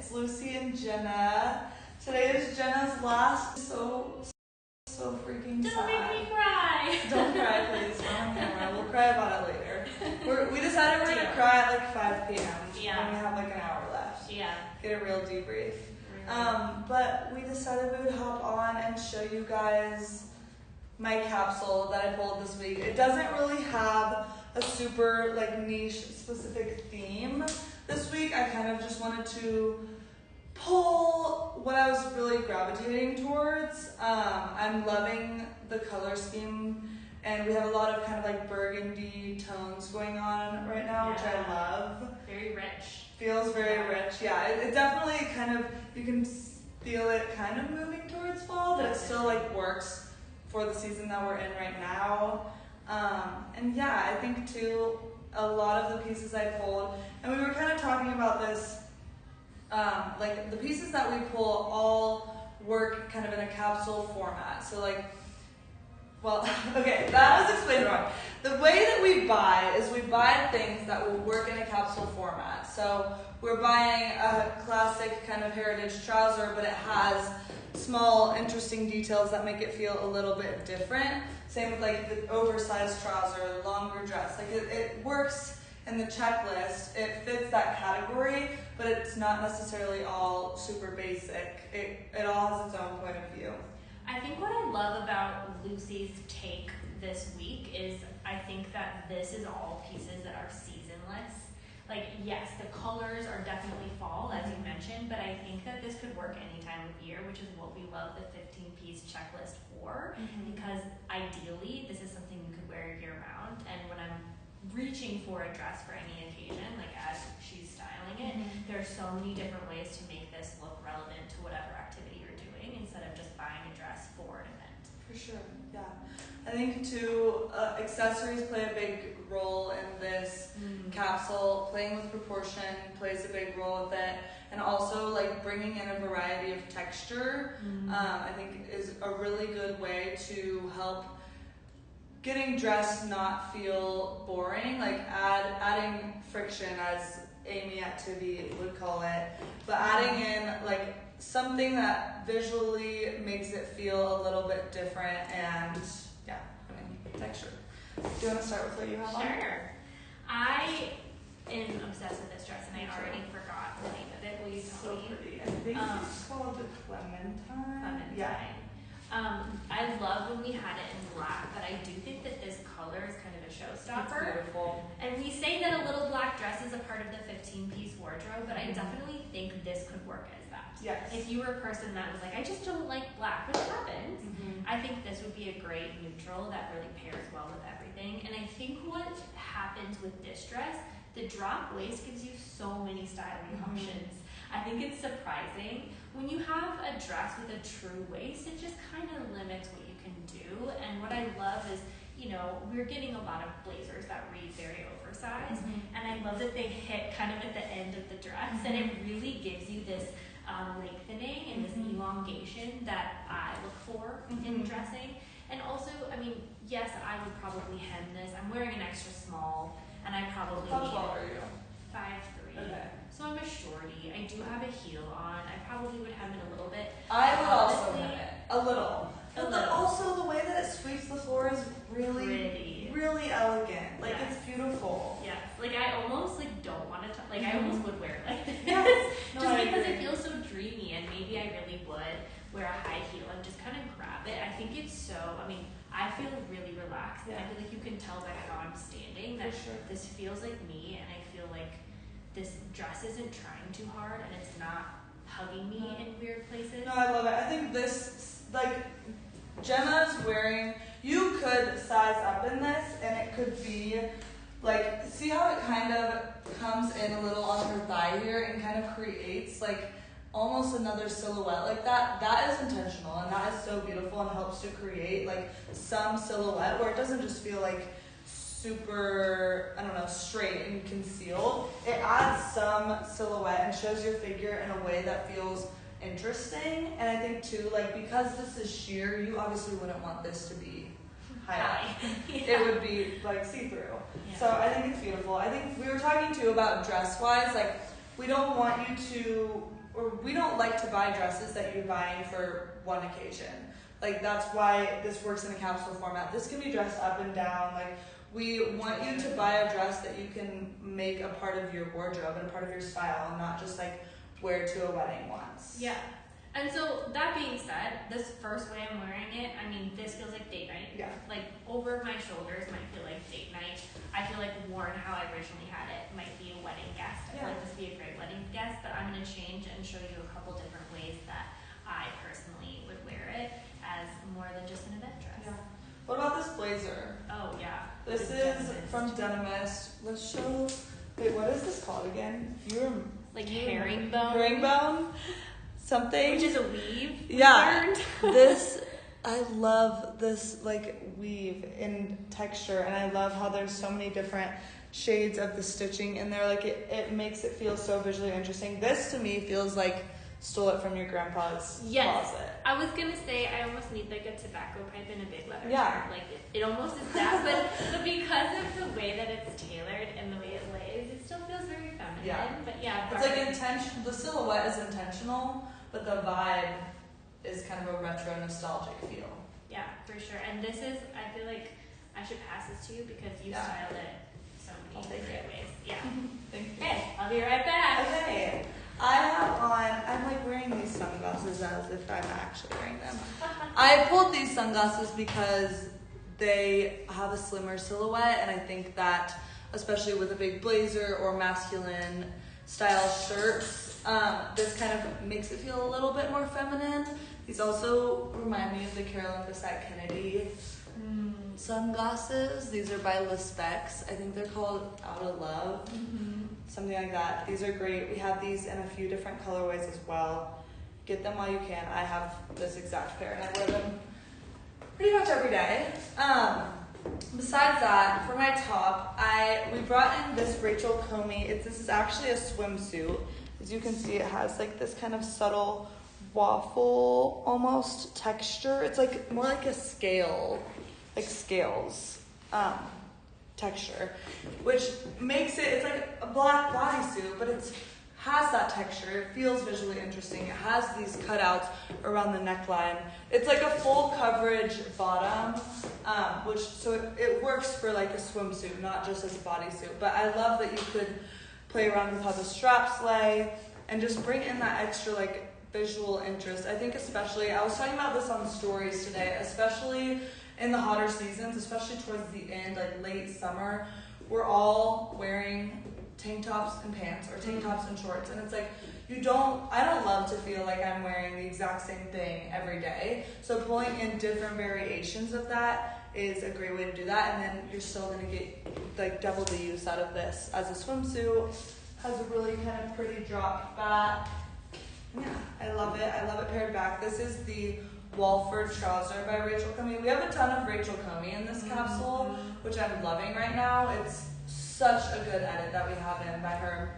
It's Lucy and Jenna. Today is Jenna's last. So freaking sad. Don't make me cry. Don't cry, please. We're on camera. We'll cry about it later. We decided we're gonna cry at like 5 p.m. Yeah. When we have like an hour left. Yeah. Get a real debrief. But we decided we would hop on and show you guys my capsule that I pulled this week. It doesn't really have a super like niche specific theme this week. I kind of just wanted to pull what I was really gravitating towards. I'm loving the color scheme, and we have a lot of kind of like burgundy tones going on right now, which I love. Very rich. Feels very rich. Yeah, it definitely kind of, you can feel it kind of moving towards fall, but it still like works for the season that we're in right now. And yeah, I think too, a lot of the pieces I pulled, and we were kind of talking about this, like the pieces that we pull all work kind of in a capsule format. So like, well, okay, that was explained wrong. The way that we buy is we buy things that will work in a capsule format. So we're buying a classic kind of heritage trouser, but it has small, interesting details that make it feel a little bit different. Same with like the oversized trouser, the longer dress. Like it works in the checklist. It fits that category, but it's not necessarily all super basic. It all has its own point of view. I think what I love about Lucy's take this week is I think that this is all pieces that are seasonless. Like, yes, the colors are definitely fall, as you mentioned, but I think that this could work any time of year, which is what we love the 15-piece checklist for, because ideally, this is something you could wear year-round, and when I'm reaching for a dress for any occasion, like as she's styling it, there are so many different ways to make this look relevant to whatever activity you're doing, instead of just buying a dress for an event. For sure, yeah. I think too, accessories play a big role in this capsule. Playing with proportion plays a big role with it, and also like bringing in a variety of texture. I think is a really good way to help getting dressed not feel boring. Like adding friction, as Amy at Tibby would call it, but adding in like something that visually makes it feel a little bit different, and texture. Do you want to start with what you have on? Sure. I am obsessed with this dress, and I already forgot the name of it. Will you tell me? So pretty. I think it's called the Clementine. Yeah. I love when we had it in black, but I do think that this color is kind of a showstopper. It's beautiful. And we say that a little black dress is a part of the 15-piece wardrobe, but I definitely think this could work as that. Yes. If you were a person that was like, I just don't like black, which happens, I think this would be a great neutral that really pairs well with everything. And I think what happens with this dress, the drop waist gives you so many styling options. I think it's surprising. When you have a dress with a true waist, it just kind of limits what you can do. And what I love is, you know, we're getting a lot of blazers that read very oversized. And I love that they hit kind of at the end of the dress. And it really gives you this lengthening and this elongation that I look for in dressing. And also, I mean, yes, I would probably hem this. I'm wearing an extra small, and I probably How tall are you? 5'3". Okay. So I'm a shorty. I do have a heel on. I probably would hem it a little bit. I would also Honestly, hem it a little. But also the way that it sweeps the floor is really pretty, really elegant. Like it's beautiful. Yes. Like I almost like don't want to like I almost would wear it like this. Yes. No, just I because agree. it feels so dreamy, and maybe I really would wear a high heel and just kind of grab it. I think it's so, I mean, I feel really relaxed, and I feel like you can tell by how I'm standing that this feels like me, and I feel like this dress isn't trying too hard, and it's not hugging me in weird places. No, I love it. I think this, like, Jenna's wearing, you could size up in this, and it could be, like, see how it kind of comes in a little on her thigh here and kind of creates, like, almost another silhouette like that. That is intentional, and that is so beautiful and helps to create, like, some silhouette where it doesn't just feel, like, super, I don't know, straight and concealed. It adds some silhouette and shows your figure in a way that feels interesting. And I think too, like, because this is sheer, you obviously wouldn't want this to be high. It would be like see-through. So I think it's beautiful. I think we were talking too about dress-wise, like we don't want you to or we don't like to buy dresses that you're buying for one occasion. Like, that's why this works in a capsule format. This can be dressed up and down. Like, we want you to buy a dress that you can make a part of your wardrobe and a part of your style, and not just like wear to a wedding once. Yeah. And so that being said, this first way I'm wearing it, I mean, this feels like date night. Yeah. Like, over my shoulders might feel like date night. I feel like worn how I originally had it might be a wedding guest. I feel like this would be a great wedding guest, but I'm going to change and show you a couple different ways that I personally would wear it as more than just an event dress. Yeah. What about this blazer? Oh, yeah. This is from Denimist. Let's show. Wait, what is this called again? Herringbone. Herringbone? Something. Which is a weave. Yeah. I love this like weave in texture, and I love how there's so many different shades of the stitching in there. Like it makes it feel so visually interesting. This to me feels like stole it from your grandpa's closet. I was gonna say I almost need like a tobacco pipe and a big leather shirt. Like it almost is that, but because of the way that it's tailored and the way it lays, it still feels very feminine. Yeah. But yeah, it's like intentional. The silhouette is intentional, but the vibe is kind of a retro nostalgic feel. Yeah, for sure. And this is, I feel like I should pass this to you because you styled it so many great ways. Yeah. Thank you. Okay, I'll be right back. Okay. I have on, I'm like wearing these sunglasses as if I'm actually wearing them. I pulled these sunglasses because they have a slimmer silhouette, and I think that, especially with a big blazer or masculine style shirts, this kind of makes it feel a little bit more feminine. These also remind me of the Carolyn Bessette Kennedy sunglasses. These are by Lispex. I think they're called Out of Love. Something like that. These are great. We have these in a few different colorways as well. Get them while you can. I have this exact pair and I wear them pretty much every day. Besides that, for my top, we brought in this Rachel Comey. This is actually a swimsuit. As you can see, it has like this kind of subtle waffle almost texture. It's like more like a scale, like scales texture, which makes it's like a black bodysuit, but it has that texture. It feels visually interesting. It has these cutouts around the neckline. It's like a full coverage bottom, so it works for like a swimsuit, not just as a bodysuit. But I love that you could play around with how the straps lay and just bring in that extra like visual interest. I think especially, I was talking about this on stories today, especially in the hotter seasons, especially towards the end, like late summer, we're all wearing tank tops and pants or tank tops and shorts, and it's like I don't love to feel like I'm wearing the exact same thing every day. So pulling in different variations of that is a great way to do that, and then you're still gonna get like double the use out of this as a swimsuit. Has a really kind of pretty drop back. Yeah, I love it. I love it paired back. This is the Walford trouser by Rachel Comey. We have a ton of Rachel Comey in this capsule, which I'm loving right now. It's such a good edit that we have in by her.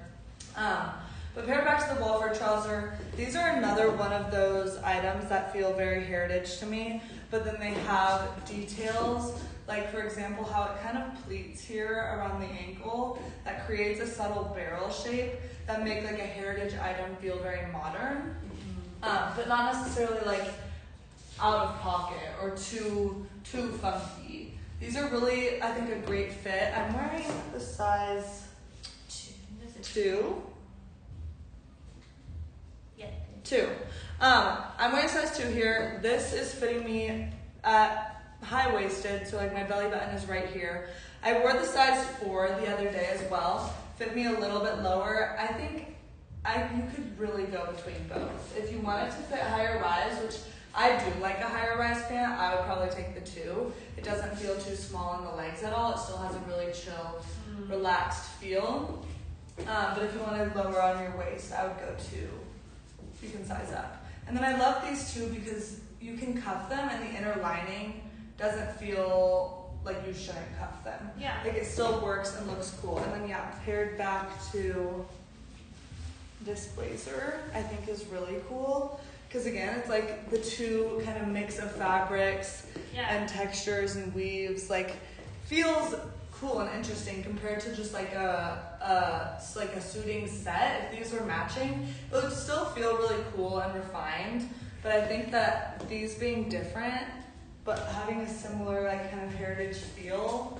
But paired back to the Walford trouser, these are another one of those items that feel very heritage to me, but then they have details, like for example, how it kind of pleats here around the ankle that creates a subtle barrel shape that make like a heritage item feel very modern, but not necessarily like out of pocket or too funky. These are really, I think, a great fit. I'm wearing the size 2. Yeah. 2. I'm wearing size 2 here. This is fitting me at high-waisted, so like my belly button is right here. I wore the size 4 the other day as well. Fit me a little bit lower. I think you could really go between both. If you wanted to fit higher rise, which I do like a higher rise pant, I would probably take the 2. It doesn't feel too small in the legs at all. It still has a really chill, relaxed feel. But if you wanted lower on your waist, I would go 2. You can size up. And then I love these 2 because you can cuff them and the inner lining doesn't feel like you shouldn't cuff them. Yeah. Like it still works and looks cool. And then paired back to this blazer, I think is really cool. Because again, it's like the 2 kind of mix of fabrics and textures and weaves, like feels cool and interesting compared to just like a like a suiting set, if these were matching, it would still feel really cool and refined. But I think that these being different, but having a similar like kind of heritage feel,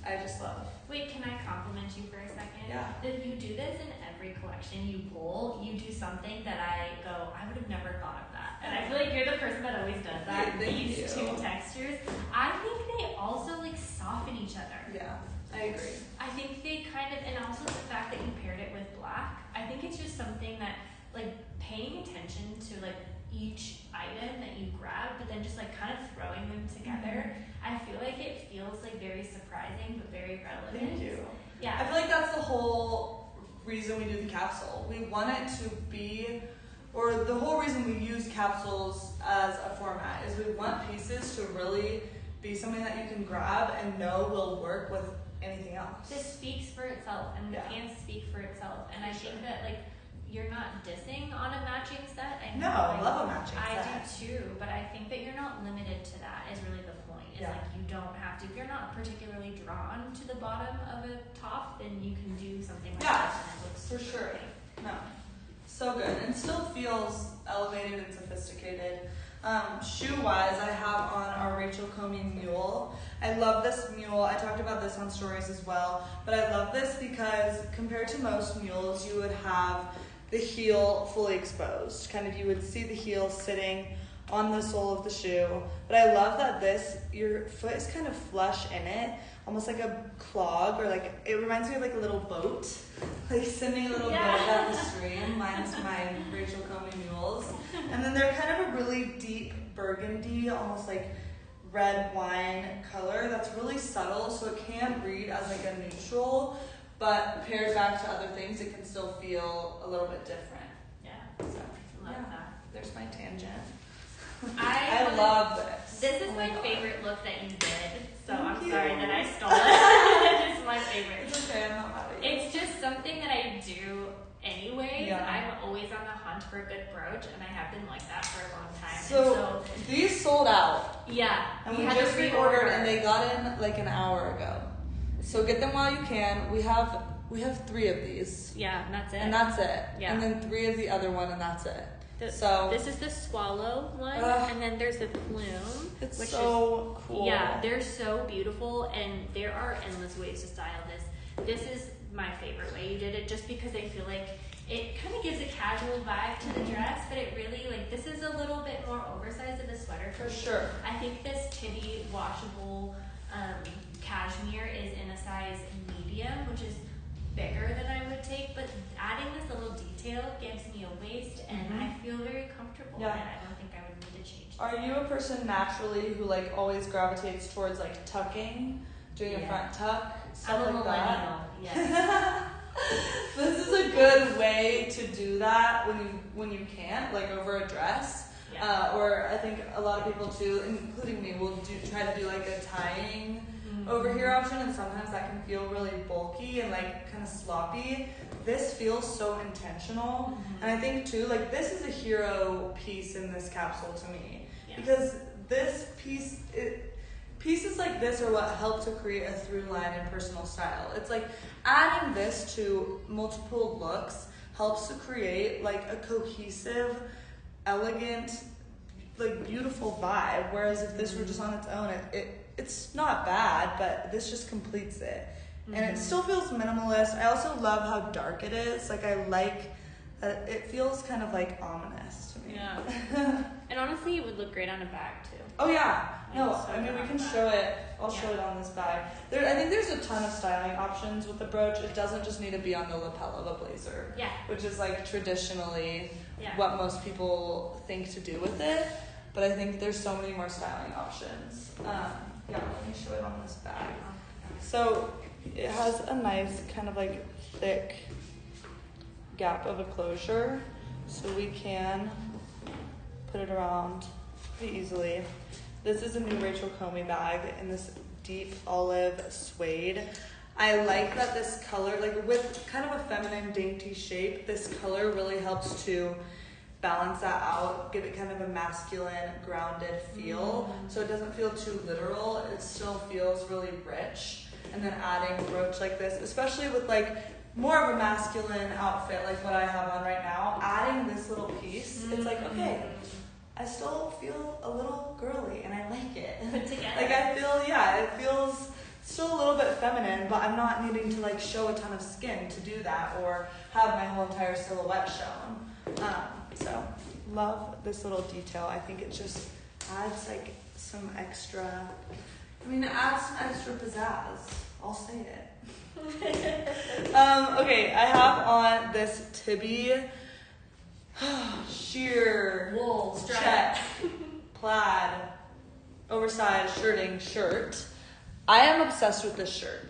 I just love. Wait, can I compliment you for a second? Yeah. If you do this in every collection you pull, you do something that I go, I would have never thought of that. And I feel like you're the person that always does that. These two textures. I think they also like soften each other. Yeah, I agree. I think they kind of, and also the fact that you paired it with black, I think it's just something that like paying attention to like each item that you grab, but then just like kind of throwing them together. I feel like it feels like very surprising, but very relevant. Thank you. Yeah. I feel like that's the whole reason we do the capsule. We want it to be, or the whole reason we use capsules as a format is we want pieces to really be something that you can grab and know will work with anything else. This speaks for itself, and the pants speak for itself. And I think that like you're not dissing on a matching set. I love a matching set. I do too, but I think that you're not limited to that is really the point. It's like you don't have to, if you're not particularly drawn to the bottom of a top, then you can do something like this and it looks for sure. Great. No. So good. And still feels elevated and sophisticated. Shoe-wise, I have on our Rachel Comey mule. I love this mule. I talked about this on stories as well, but I love this because compared to most mules, you would have the heel fully exposed. Kind of you would see the heel sitting on the sole of the shoe. But I love that your foot is kind of flush in it, almost like a clog, or like, it reminds me of like a little boat, like sending a little boat down the stream. Mine's my Rachel Comey mules. And then they're kind of a really deep burgundy, almost like red wine color that's really subtle, so it can read as like a neutral, but paired back to other things, it can still feel a little bit different. Yeah, so love that. There's my tangent. I love this. This is my favorite look that you did, so I'm sorry that I stole it. It's my favorite. It's okay, I'm not mad at you. It's just something that I do anyways. Yeah. I'm always on the hunt for a good brooch, and I have been like that for a long time. So these sold out. Yeah. And we just reordered, and they got in like an hour ago. So get them while you can. We have 3 of these. Yeah, and that's it. And that's it. Yeah. And then 3 of the other one, and that's it. So this is the swallow one, and then there's the plume. It's which so is, cool. Yeah, they're so beautiful, and there are endless ways to style this. This is my favorite way you did it, just because I feel like it kind of gives a casual vibe to the dress, but it really, like, this is a little bit more oversized than the sweater for me. Sure. I think this tibby washable cashmere is in a size medium, which is bigger than I would take, but adding this little detail gives me a waist, and I feel very comfortable, and I don't think I would need to change. Are you a person naturally who like always gravitates towards like tucking, doing a front tuck, stuff I'm a like millennial. that? Yes. This is a good way to do that when you can't, like over a dress. Yeah. Or I think a lot of people too, including me, will try to do like a tying over here option, and sometimes that can feel really bulky and like kind of sloppy. This feels so intentional, and I think too, like this is a hero piece in this capsule to me, because this piece, pieces like this are what help to create a through line in personal style. It's like adding this to multiple looks helps to create like a cohesive, elegant, like beautiful vibe, whereas if this were just on its own, it's not bad, but this just completes it. And it still feels minimalist. I also love how dark it is. Like I like that it feels kind of like ominous to me. Yeah. And honestly, it would look great on a bag too. Oh yeah. No, So I mean we can that. show it. I'll show it on this bag. I think there's a ton of styling options with the brooch. It doesn't just need to be on the lapel of a blazer. Yeah. Which is like traditionally what most people think to do with it. But I think there's so many more styling options. Let me show it on this bag. So it has a nice kind of like thick gap of a closure, so we can put it around pretty easily. This is a new Rachel Comey bag in this deep olive suede. I like that this color, like with kind of a feminine dainty shape, this color really helps to balance that out, give it kind of a masculine, grounded feel, so it doesn't feel too literal. It still feels really rich. And then adding a brooch like this, especially with like more of a masculine outfit like what I have on right now, adding this little piece, it's like, okay, I still feel a little girly and I like it. Put together. Like I feel, it feels still a little bit feminine, but I'm not needing to like show a ton of skin to do that or have my whole entire silhouette shown. So love this little detail. I think it just adds like some extra, it adds some extra pizzazz. I'll say it. Okay, I have on this Tibby sheer wool check plaid oversized shirting shirt. I am obsessed with this shirt.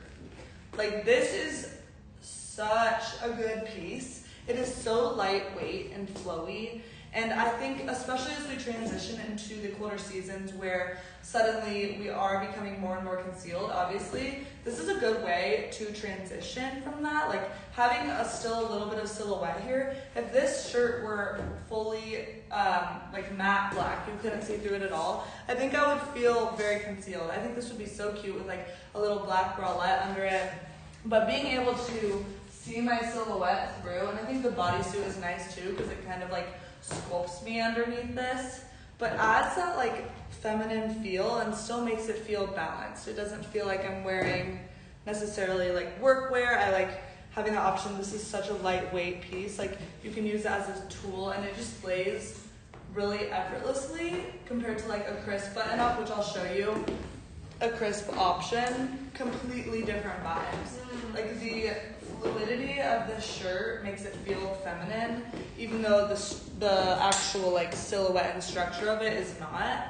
Like, this is such a good piece. It is so lightweight and flowy. And I think, especially as we transition into the colder seasons where suddenly we are becoming more and more concealed, obviously, this is a good way to transition from that. Like, having still a little bit of silhouette here. If this shirt were fully, like, matte black, you couldn't see through it at all, I think I would feel very concealed. I think this would be so cute with, like, a little black bralette under it. But being able to see my silhouette through, and I think the bodysuit is nice, too, because it kind of, like, sculpts me underneath this, but adds that like feminine feel and still makes it feel balanced. It doesn't feel like I'm wearing necessarily like workwear. I like having the option. This is such a lightweight piece. Like you can use it as a tool and it just lays really effortlessly compared to like a crisp button up, which I'll show you. A crisp option, completely different vibes. Like the fluidity of this shirt makes it feel feminine, even though the actual like silhouette and structure of it is not.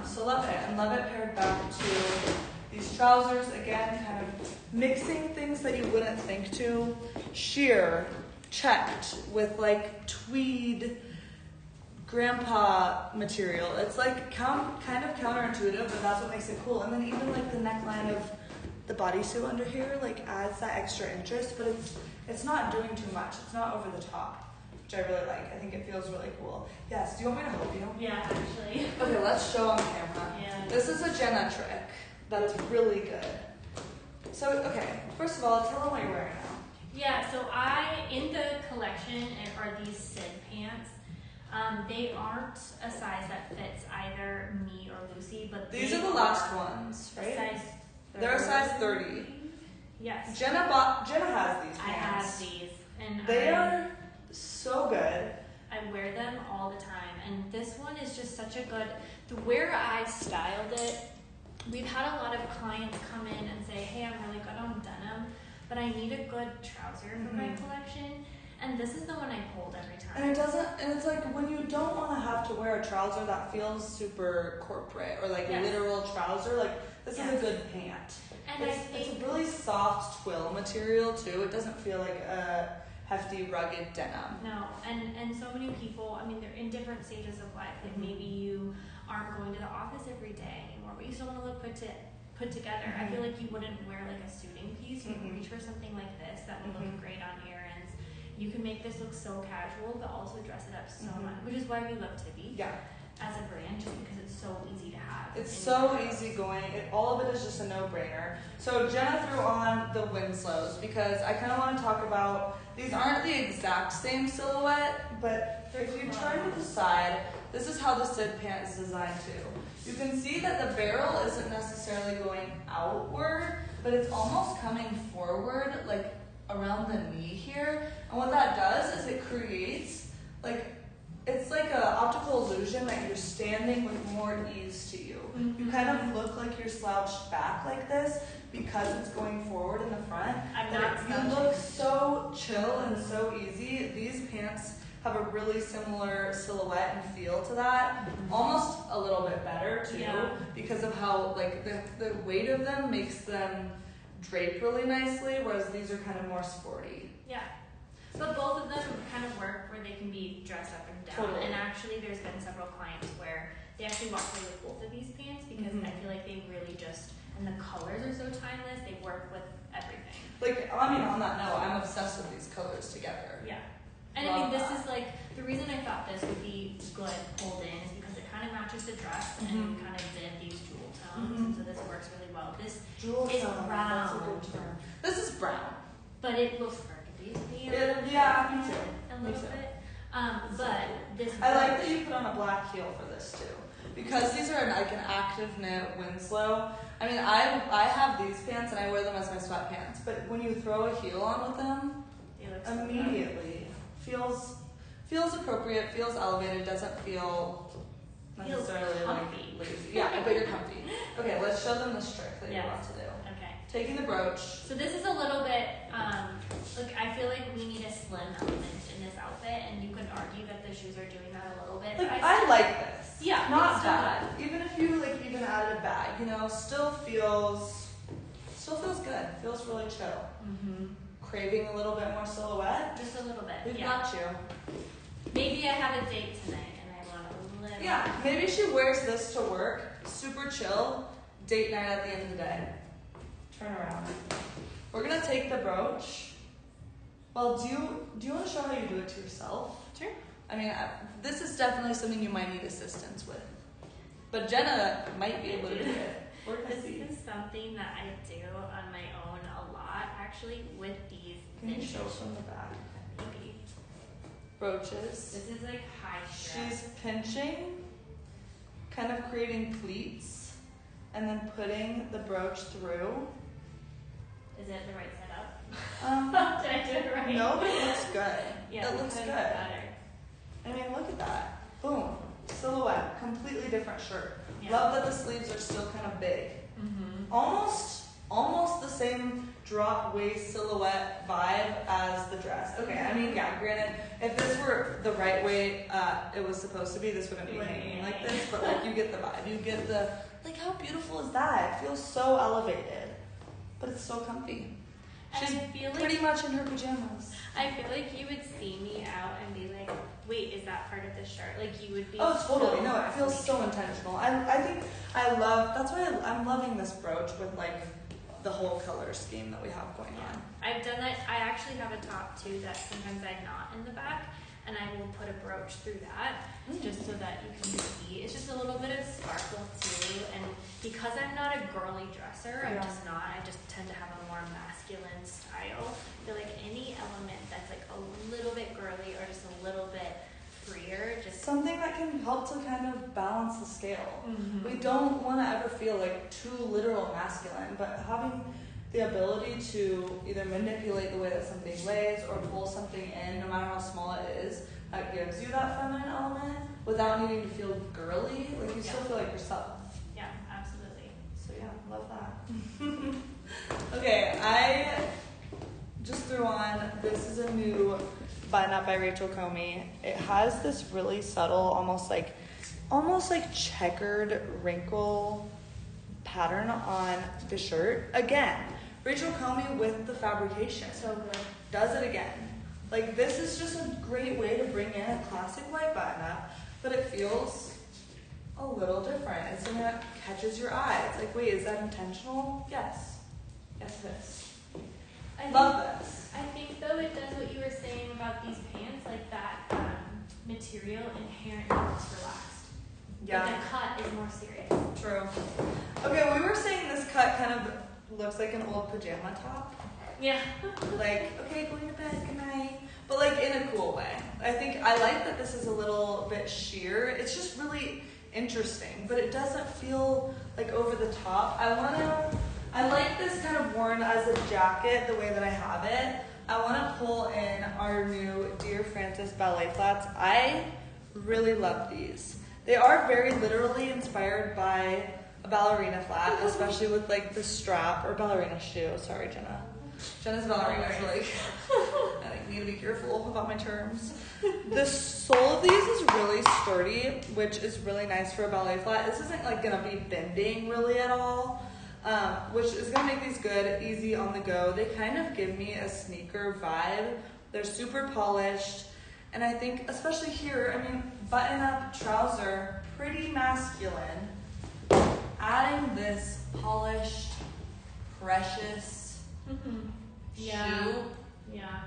So love it, and love it paired back to these trousers. Again, kind of mixing things that you wouldn't think to. Sheer, checked with like tweed grandpa material. It's like kind of counterintuitive, but that's what makes it cool. And then even like the neckline of the bodysuit under here like adds that extra interest, but it's not doing too much. It's not over the top, which I really like. I think it feels really cool. Yes, do you want me to help you? Yeah, actually. Okay, let's show on camera. Yeah. This is a Jenna trick that's really good. So, okay, first of all, tell them what you're wearing now. Yeah, so in the collection are these Sid pants. They aren't a size that fits either me or Lucy, but these are the last ones, right? Size 30. They're a size 30. Yes. Jenna has these pants. I have these, and they are so good. I wear them all the time, and this one is just such a good. Where I styled it, we've had a lot of clients come in and say, "Hey, I'm really good on denim, but I need a good trouser for my collection." And this is the one I pulled every time. And it's like when you don't want to have to wear a trouser that feels super corporate or like literal trouser, like this is a good pant. And it's a really soft twill material too. It doesn't feel like a hefty, rugged denim. No, and so many people, they're in different stages of life. Like maybe you aren't going to the office every day anymore, but you still want to look put together. I feel like you wouldn't wear like a suiting piece. You would reach for something like this that would look great on errands. You can make this look so casual, but also dress it up so much, which is why we love Tibby as a brand, just because it's so easy to have. It's so easy going. All of it is just a no-brainer. So Jenna threw on the Winslows because I kind of want to talk about, these aren't the exact same silhouette, but if you turn to the side, this is how the Sid pant is designed too. You can see that the barrel isn't necessarily going outward, but it's almost coming forward, like around the knee here. And what that does is it creates it's like an optical illusion that you're standing with more ease to you. You kind of look like you're slouched back like this because it's going forward in the front. You look so chill and so easy. These pants have a really similar silhouette and feel to that. Almost a little bit better too, because of how like the weight of them makes them drape really nicely, whereas these are kind of more sporty. Yeah. But both of them kind of work where they can be dressed up and down. Totally. And actually there's been several clients where they actually walk away with both of these pants because I feel like they really just, and the colors are so timeless, they work with everything. Like, on that note, I'm obsessed with these colors together. Yeah. And this is like, the reason I thought this would be good pulled in is because it kind of matches the dress and kind of did these jewel tones. And so this works really well. This jewel is tone, brown. that's a good term. This is brown. but it looks burgundy to me. Yeah, me too. A little bit. But this. I like that you put on a black heel for this too, because these are like an active knit Winslow. I mean, I have these pants and I wear them as my sweatpants, but when you throw a heel on with them, immediately feels appropriate, feels elevated, doesn't feel necessarily like lazy. Yeah, but you're comfy. Okay, let's show them this trick that you're about to do. Okay. Taking the brooch. So this is a little bit, like I feel like we need a slim element in this outfit, and you can argue that the shoes are doing that a little bit. Like I like this. Yeah. Not bad. Even if you like even added a bag, you know, still feels good. Feels really chill. Mm-hmm. Craving a little bit more silhouette? Just a little bit. We've got you. Maybe I have a date tonight and I want a little. Yeah, maybe she wears this to work. Super chill. Date night at the end of the day. Turn around. We're gonna take the brooch. Well, do you want to show how you do it to yourself? Sure. I mean, this is definitely something you might need assistance with. But Jenna might be able to do it. This is something that I do on my own a lot, actually, with these. Can you show from the back? Maybe. Brooches. This is like high stress. She's pinching, kind of creating pleats, and then putting the brooch through. Is it the right setup? Did I do it right? No, but it looks good. Yeah, it looks good. Better. I mean, look at that. Boom. Silhouette. Completely different shirt. Yeah. Love that the sleeves are still kind of big. Mm-hmm. Almost the same drop waist silhouette vibe as the dress. Okay, I mean, yeah, granted, if this were the right way it was supposed to be, this wouldn't be hanging like this, but like you get the vibe. You get the, like how beautiful is that? It feels so elevated, but it's so comfy. She's pretty much in her pajamas. I feel like you would see me out and be like, wait, is that part of the shirt? Like you would be. Oh, totally. No, it feels so intentional. I think I love, that's why I'm loving this brooch with like the whole color scheme that we have going on. I've done that. I actually have a top too that sometimes I knot in the back, and I will put a brooch through that just so that you can see. It's just a little bit of sparkle too, and because I'm not a girly dresser, I'm just not. I just tend to have a more masculine style. I feel like any element that's like a little bit girly or just a little bit freer, just something that can help to kind of balance the scale. Mm-hmm. We don't want to ever feel like too literal masculine, but having the ability to either manipulate the way that something lays or pull something in, no matter how small it is, that gives you that feminine element without needing to feel girly. Like you still feel like yourself. Yeah, absolutely. So yeah, love that. Okay, I just threw on, this is a new button-up by Rachel Comey. It has this really subtle, almost like checkered wrinkle pattern on the shirt. Again, Rachel Comey with the fabrication. So good. Does it again. Like this is just a great way to bring in a classic white button-up, but it feels a little different. It's something that catches your eye. It's like, wait, is that intentional? Yes. Yes, it is. Love this. I think though it does what you were saying about these pants, like that material inherently looks relaxed. Yeah. But the cut is more serious. True. Okay, we were saying this cut kind of looks like an old pajama top. Yeah. Like, okay, going to bed, good night. But like in a cool way. I think I like that this is a little bit sheer. It's just really interesting, but it doesn't feel like over the top. I like this kind of worn as a jacket the way that I have it. I want to pull in our new Dear Francis ballet flats. I really love these. They are very literally inspired by a ballerina flat, especially with like the strap, or ballerina shoe. Sorry, Jenna. Jenna's ballerina is like, I need to be careful about my terms. The sole of these is really sturdy, which is really nice for a ballet flat. This isn't like gonna be bending really at all, which is gonna make these good, easy on the go. They kind of give me a sneaker vibe. They're super polished, and I think especially here, I mean, button-up trouser, pretty masculine. Adding this polished, precious shoe. Yeah.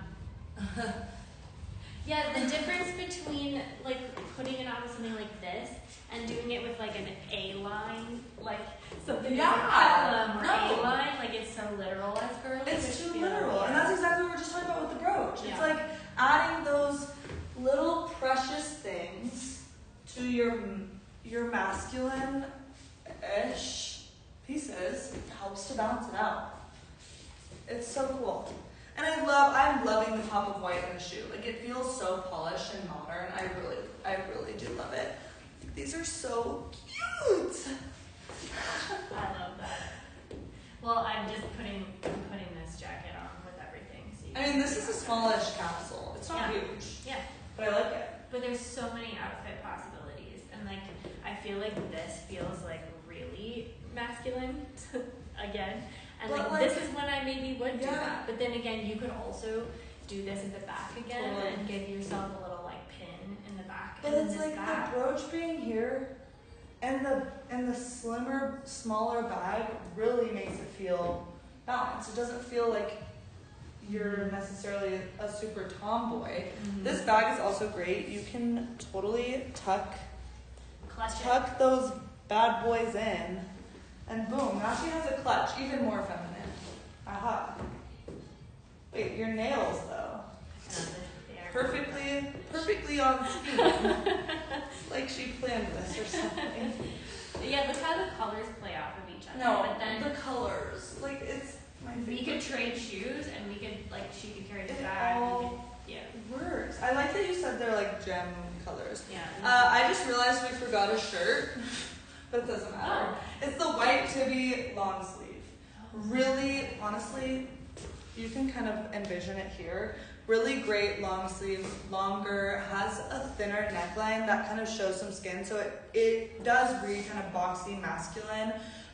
Yeah, the difference between like putting it on with something like this and doing it with like an A-line, like something like a peplum or A-line, like it's so literal as girls. It's too literal, and that's exactly what we were just talking about with the brooch. Yeah. It's like adding those little precious things to your masculine-ish pieces helps to balance it out. It's so cool. And I'm loving the pop of white in the shoe. Like it feels so polished and modern. I really do love it. These are so cute. I love that. Well, I'm putting this jacket on with everything. So I mean, this is a smallish capsule. It's not huge. Yeah. But I like it. But there's so many outfit possibilities, and like I feel like this feels like really masculine again. And like this is when I maybe would do that. But then again, you could also do this at the back again and give yourself a little like pin in the back. But and it's like back. the brooch being here and the slimmer, smaller bag really makes it feel balanced. It doesn't feel like you're necessarily a super tomboy. Mm-hmm. This bag is also great. You can totally tuck those bad boys in. And boom, now she has a clutch, even more feminine. Aha. Wait, your nails though. Perfectly on scheme. Like she planned this or something. Yeah, look how the colors play off of each other. No, but then the colors. Like it's my favorite. We could trade shoes and we could she could carry the bag. Works. I like that you said they're like gem colors. Yeah. I just realized we forgot a shirt. But it doesn't matter. Oh. It's the white Tibby long sleeve. Really, honestly, you can kind of envision it here. Really great long sleeve, longer, has a thinner neckline that kind of shows some skin. So it does read kind of boxy, masculine,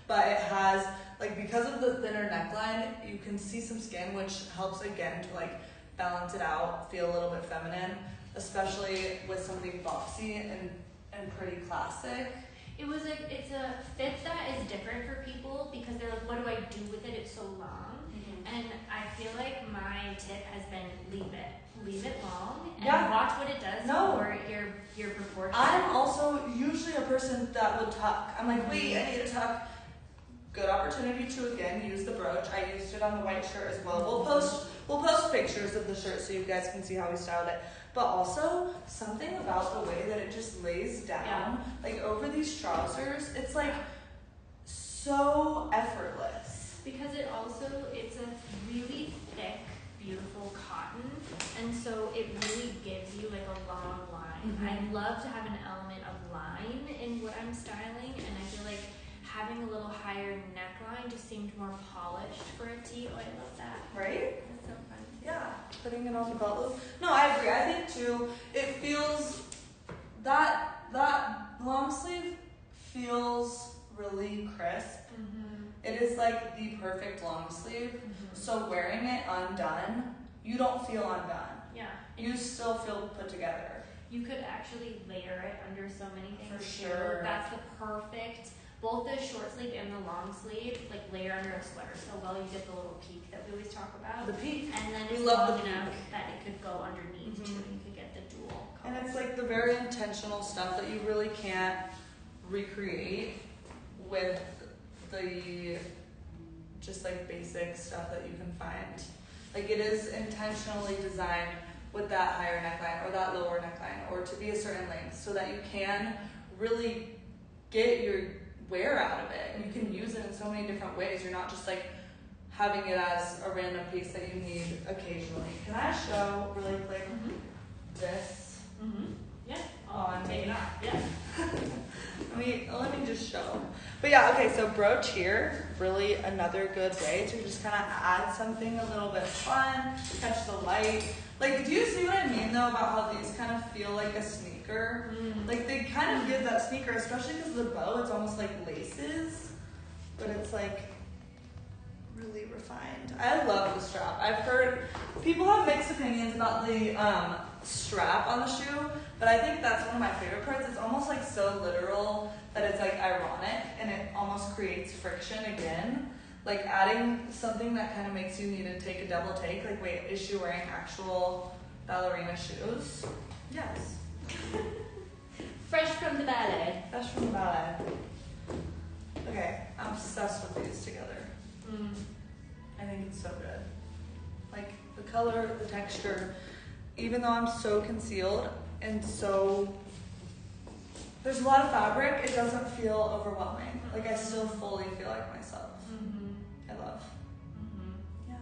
but it has, like, because of the thinner neckline, you can see some skin, which helps again to like balance it out, feel a little bit feminine, especially with something boxy and pretty classic. It's a fit that is different for people because they're like, what do I do with it? It's so long. Mm-hmm. And I feel like my tip has been leave it long and watch what it does for your proportions. I'm also usually a person that would tuck. I'm like, wait, I need to tuck. Good opportunity to again use the brooch. I used it on the white shirt as well. We'll post pictures of the shirt so you guys can see how we styled it. But also, something about the way that it just lays down, like over these trousers, it's like so effortless. Because it's a really thick, beautiful cotton, and so it really gives you like a long line. Mm-hmm. I love to have an element of line in what I'm styling, and I feel like having a little higher neckline just seemed more polished for a tee. Oh, I love that. Right? That's so fun. Yeah, putting it on the belt loop. No, I agree. I think too, it feels that long sleeve feels really crisp. Mm-hmm. It is like the perfect long sleeve. Mm-hmm. So wearing it undone, you don't feel undone. Yeah. You still feel put together. You could actually layer it under so many things. For sure. That's the perfect. Both the short sleeve and the long sleeve, like layer under a sweater so well. You get the little peak that we always talk about. The peak. And then it's long enough that it could go underneath too, and you could get the dual color. And it's like the very intentional stuff that you really can't recreate with the just like basic stuff that you can find. Like it is intentionally designed with that higher neckline or that lower neckline or to be a certain length so that you can really get your wear out of it, and you can use it in so many different ways. You're not just like having it as a random piece that you need occasionally. Can I show really quick this on take it off? Yeah. let me just show. But yeah, okay, so brooch here, really another good way to just kind of add something a little bit fun, catch the light. Like, do you see what I mean though about how these kind of feel like a sneaker? Like they kind of give that sneaker, especially because the bow, it's almost like laces, but it's like really refined. I love the strap. I've heard people have mixed opinions about the strap on the shoe, but I think that's one of my favorite parts. It's almost like so literal that it's like ironic and it almost creates friction again. Like adding something that kind of makes you need to take a double take. Like, wait, is she wearing actual ballerina shoes. Yes. Fresh from the ballet. Fresh from the ballet. Okay, I'm obsessed with these together. I think it's so good. Like the color, the texture, even though I'm so concealed and so, there's a lot of fabric, it doesn't feel overwhelming. Like I still fully feel like myself. I love. Yeah.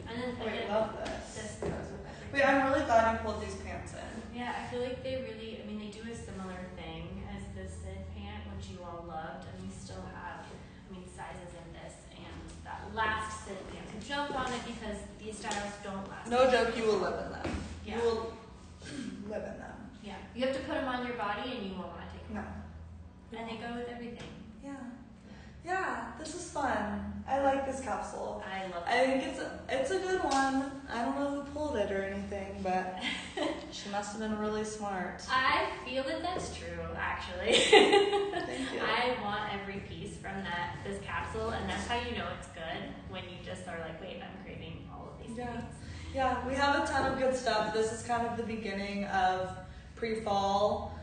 And then Wait, I love this. This goes with everything. Wait, I'm really glad you pulled these pants in. Yeah, I feel like they really, I mean, they do a similar thing as the Sid pant, which you all loved, and we still have, I mean, sizes in this and that last Sid pant. So jump on it because these styles don't last. No joke, you will live in them. Yeah. You will live in them. Yeah. You have to put them on your body and you won't want to take them No. off. And they go with everything. Yeah. Yeah, this is fun. I like this capsule. I love it. I think it's a good one. I don't know who pulled it or anything, but she must have been really smart. I feel that that's true, actually. Thank you. I want every piece from this capsule, and that's how you know it's good, when you just are like, wait, I'm craving all of these things. Yeah, we have a ton of good stuff. This is kind of the beginning of pre-fall.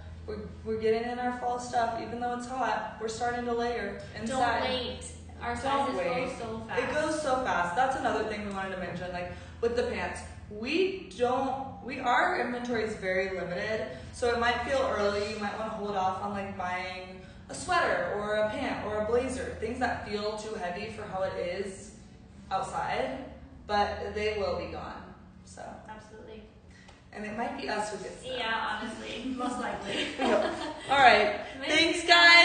We're getting in our fall stuff, even though it's hot. We're starting to layer inside. Don't wait. Our sizes go so fast. It goes so fast. That's another thing we wanted to mention. Like with the pants, our inventory is very limited, so it might feel early. You might want to hold off on like buying a sweater or a pant or a blazer, things that feel too heavy for how it is outside, but they will be gone. So Absolutely. and it might be us who gets them. Yeah, honestly, most likely. All right. Thanks, guys.